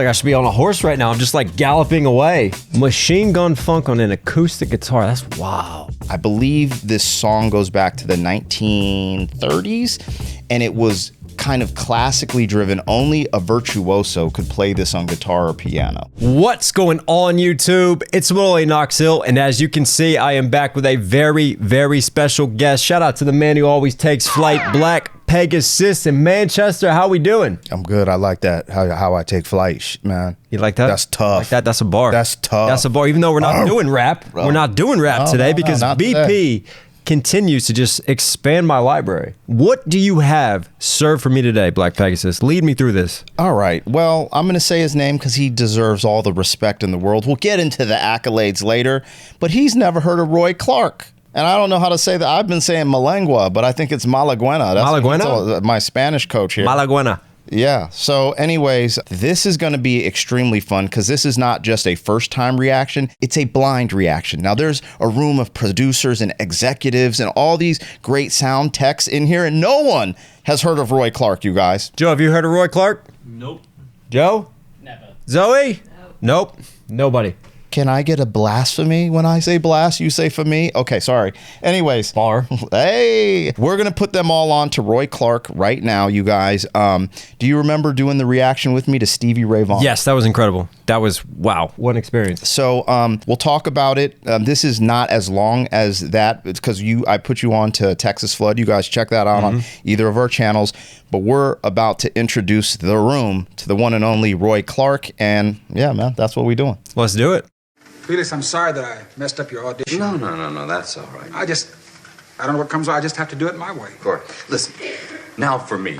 I should be on a horse right now. I'm just like galloping away. Machine Gun Funk on an acoustic guitar. That's wow. I believe this song goes back to the 1930s, and it was kind of classically driven. Only a virtuoso could play this on guitar or piano. What's going on, YouTube? It's Willie Knoxhill, and as you can see, I am back with a very, very special guest. Shout out to the man who always takes flight, Black Pegasus in Manchester. How we doing? I'm good. I like that. How I take flight, man. You like that? That's tough. Like that? That's a bar. That's tough. That's a bar. Even though we're not doing rap, we're not doing rap today because BP continues to just expand my library. What do you have served for me today, Black Pegasus? Lead me through this. All right. Well, I'm going to say his name because he deserves all the respect in the world. We'll get into the accolades later, but he's never heard of Roy Clark. And I don't know how to say that. I've been saying Malengua, but I think it's Malagueña. That's Malagueña? My Spanish coach here. Malagueña. Yeah. So anyways, this is going to be extremely fun because this is not just a first time reaction. It's a blind reaction. Now there's a room of producers and executives and all these great sound techs in here, and no one has heard of Roy Clark, you guys. Joe, have you heard of Roy Clark? Nope. Joe? Never. Zoe? Nope. Nobody. Can I get a blasphemy when I say blast? You say for me? Okay, sorry. Anyways. Bar. Hey, we're going to put them all on to Roy Clark right now, you guys. Do you remember doing the reaction with me to Stevie Ray Vaughan? Yes, that was incredible. That was, wow, what an experience. So we'll talk about it. This is not as long as that because I put you on to Texas Flood. You guys check that out on either of our channels. But we're about to introduce the room to the one and only Roy Clark. And yeah, man, that's what we're doing. Let's do it. Felix, I'm sorry that I messed up your audition. No, that's all right. I don't know what comes out. I just have to do it my way. Of course. Listen, now for me,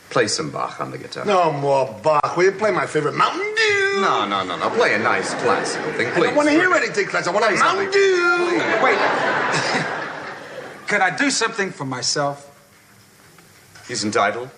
play some Bach on the guitar. No more Bach. Will you play my favorite Mountain Dew? No. Play a nice classical thing, please. I don't want to hear anything classical. I want a Mountain Dew. Wait. Could I do something for myself? He's entitled.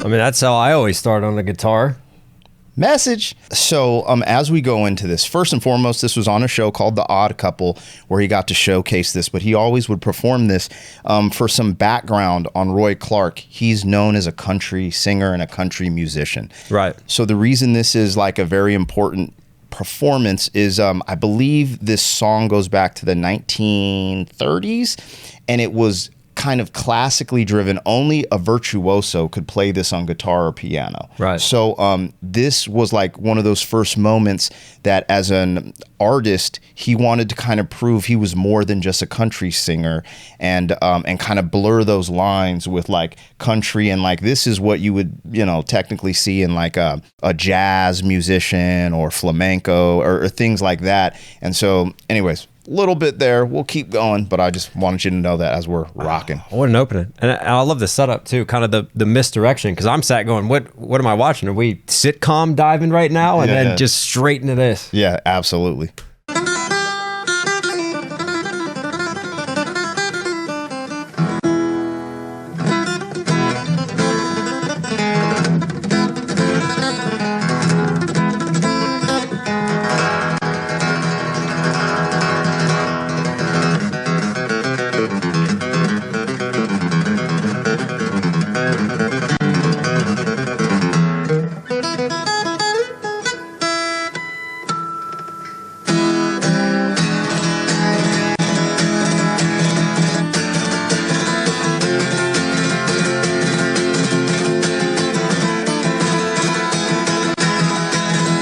I mean, that's how I always start on the guitar. Message. So as we go into this, first and foremost, this was on a show called The Odd Couple where he got to showcase this, but he always would perform this. For some background on Roy Clark, he's known as a country singer and a country musician. Right. So the reason this is like a very important performance is I believe this song goes back to the 1930s, and it was kind of classically driven. Only a virtuoso could play this on guitar or piano. Right. So this was like one of those first moments that as an artist, he wanted to kind of prove he was more than just a country singer and kind of blur those lines with like country and like this is what you would, technically see in like a jazz musician or flamenco or things like that. And so anyways, little bit there. We'll keep going, but I just wanted you to know that as we're rocking. What an opening. And I love the setup too, kind of the misdirection, because I'm sat going, what am I watching? Are we sitcom diving right now? And then just straight into this. Yeah, absolutely.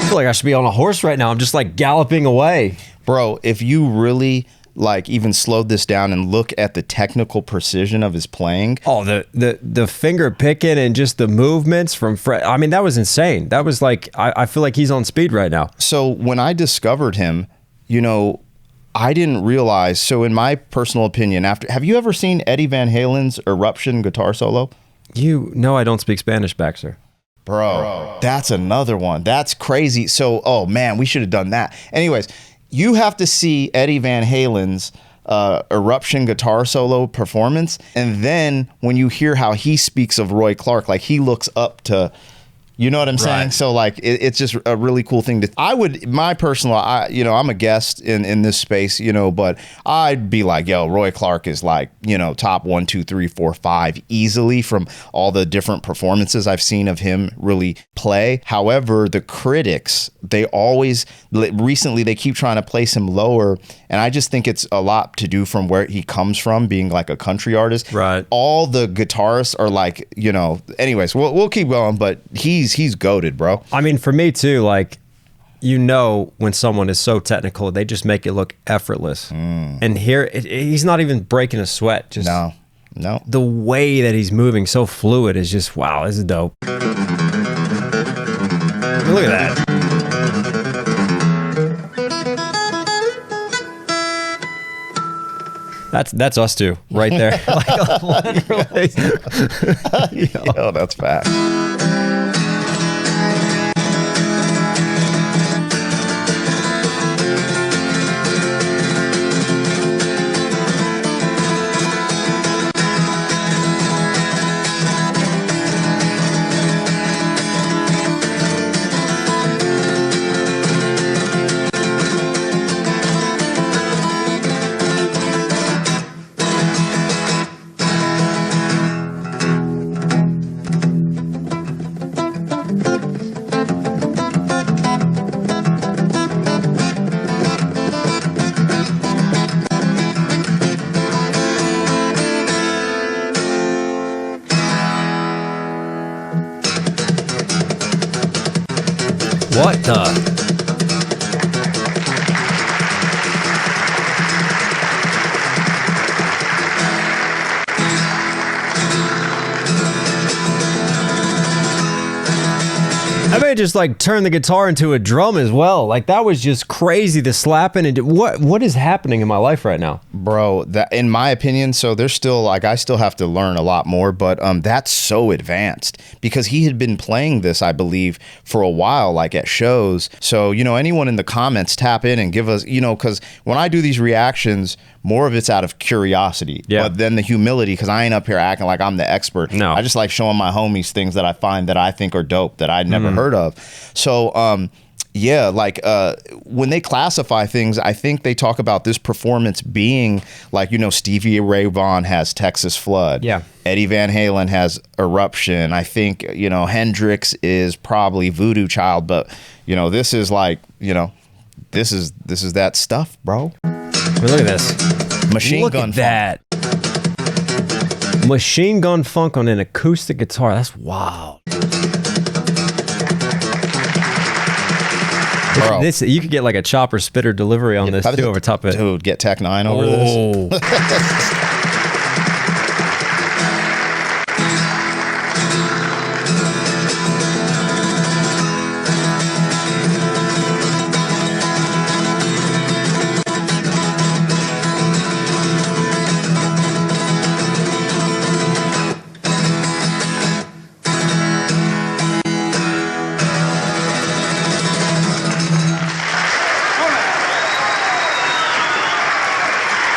I feel like I should be on a horse right now. I'm just like galloping away. Bro, if you really like even slowed this down and look at the technical precision of his playing. Oh, the finger picking and just the movements from Fred. I mean, that was insane. That was like, I feel like he's on speed right now. So when I discovered him, I didn't realize. So in my personal opinion, have you ever seen Eddie Van Halen's Eruption guitar solo? No, I don't speak Spanish, Baxter. Bro, that's another one. That's crazy. So, oh man, we should have done that. Anyways, you have to see Eddie Van Halen's Eruption guitar solo performance. And then when you hear how he speaks of Roy Clark, like he looks up to, you know what I'm saying? So like, it's just a really cool thing my personal, I'm a guest in this space, but I'd be like, yo, Roy Clark is like, top 1, 2, 3, 4, 5 easily from all the different performances I've seen of him really play. However, the critics, recently they keep trying to place him lower. And I just think it's a lot to do from where he comes from, being like a country artist. Right. All the guitarists are like, anyways, we'll keep going, but he's goated, bro. I mean, for me too, like, when someone is so technical, they just make it look effortless. And here, he's not even breaking a sweat. Just no. The way that he's moving, so fluid, is just, wow, this is dope. Look at that. That's us two right there. Yo, that's fast. What the? I may just like turn the guitar into a drum as well. Like that was just crazy. The slapping and what is happening in my life right now, bro? That, in my opinion, so there's still like I still have to learn a lot more, but that's so advanced because he had been playing this, I believe, for a while, like at shows. So anyone in the comments, tap in and give us, because when I do these reactions, more of it's out of curiosity, but then the humility, because I ain't up here acting like I'm the expert. No, I just like showing my homies things that I find that I think are dope that I'd never heard of. So when they classify things, I think they talk about this performance being like, Stevie Ray Vaughan has Texas Flood. Yeah. Eddie Van Halen has Eruption. I think, Hendrix is probably Voodoo Child, but this is like, this is that stuff, bro. I mean, look at this. Machine Gun Funk. Machine Gun Funk on an acoustic guitar. That's wild. Bro. This you could get like a chopper spitter delivery on this too over top of it. Dude, get Tech 9 over this.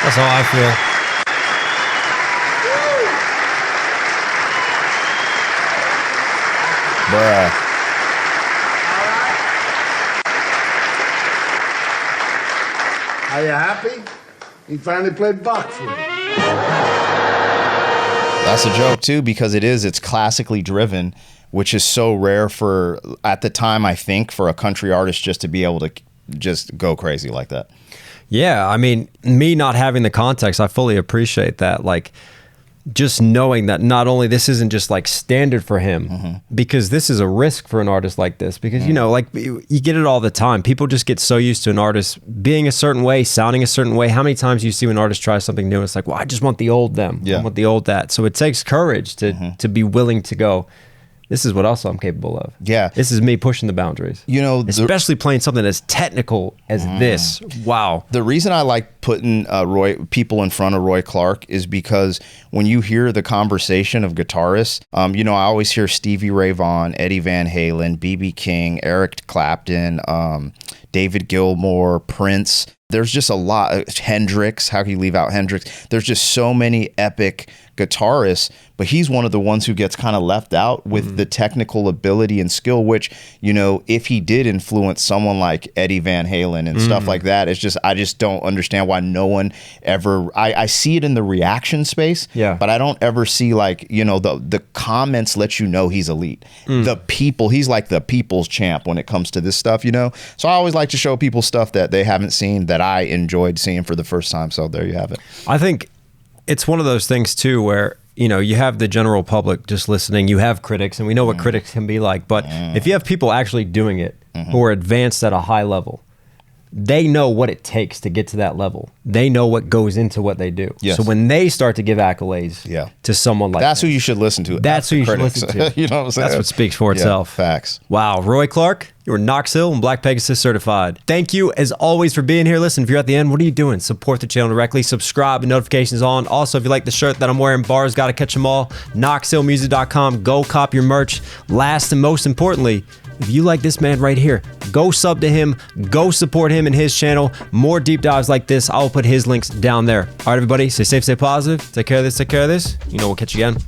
That's how I feel. Bruh. Are you happy? He finally played Bach for you. That's a joke too, because it's classically driven, which is so rare for, at the time, I think, for a country artist just to be able to just go crazy like that. Yeah, I mean, me not having the context, I fully appreciate that. Like, just knowing that not only this isn't just like standard for him, because this is a risk for an artist like this, because, like you get it all the time. People just get so used to an artist being a certain way, sounding a certain way. How many times you see an artist try something new? It's like, well, I just want the old them. Yeah. I want the old that. So it takes courage to be willing to go, this is what else I'm capable of. Yeah. This is me pushing the boundaries. You know, especially playing something as technical as this. Wow. The reason I like putting people in front of Roy Clark is because when you hear the conversation of guitarists, you know, I always hear Stevie Ray Vaughan, Eddie Van Halen, B.B. King, Eric Clapton, David Gilmour, Prince. There's just a lot. Hendrix, how can you leave out Hendrix? There's just so many epic guitarists, but he's one of the ones who gets kind of left out with the technical ability and skill, which, you know, if he did influence someone like Eddie Van Halen and stuff like that, it's just, I just don't understand why no one ever, I see it in the reaction space, but I don't ever see, like, you know, the comments let you know he's elite. The people, he's like the people's champ when it comes to this stuff, you know? So I always like to show people stuff that they haven't seen that I enjoyed seeing for the first time. So there you have it. I think it's one of those things too where, you know, you have the general public just listening, you have critics, and we know what critics can be like, but if you have people actually doing it who are advanced at a high level, they know what it takes to get to that level. They know what goes into what they do. Yes. So when they start to give accolades to someone like that's who you should listen to. That's who you should listen to. You know what I'm saying? That's what speaks for itself. Facts. Wow. Roy Clark, you were Knox Hill and Black Pegasus certified. Thank you as always for being here. Listen, if you're at the end, what are you doing? Support the channel directly. Subscribe and notifications on. Also, if you like the shirt that I'm wearing, bars gotta catch them all. KnoxHillMusic.com. Go cop your merch. Last and most importantly, if you like this man right here, go sub to him, go support him and his channel. More deep dives like this, I'll put his links down there. All right, everybody, stay safe, stay positive. Take care of this, take care of this. You know, we'll catch you again.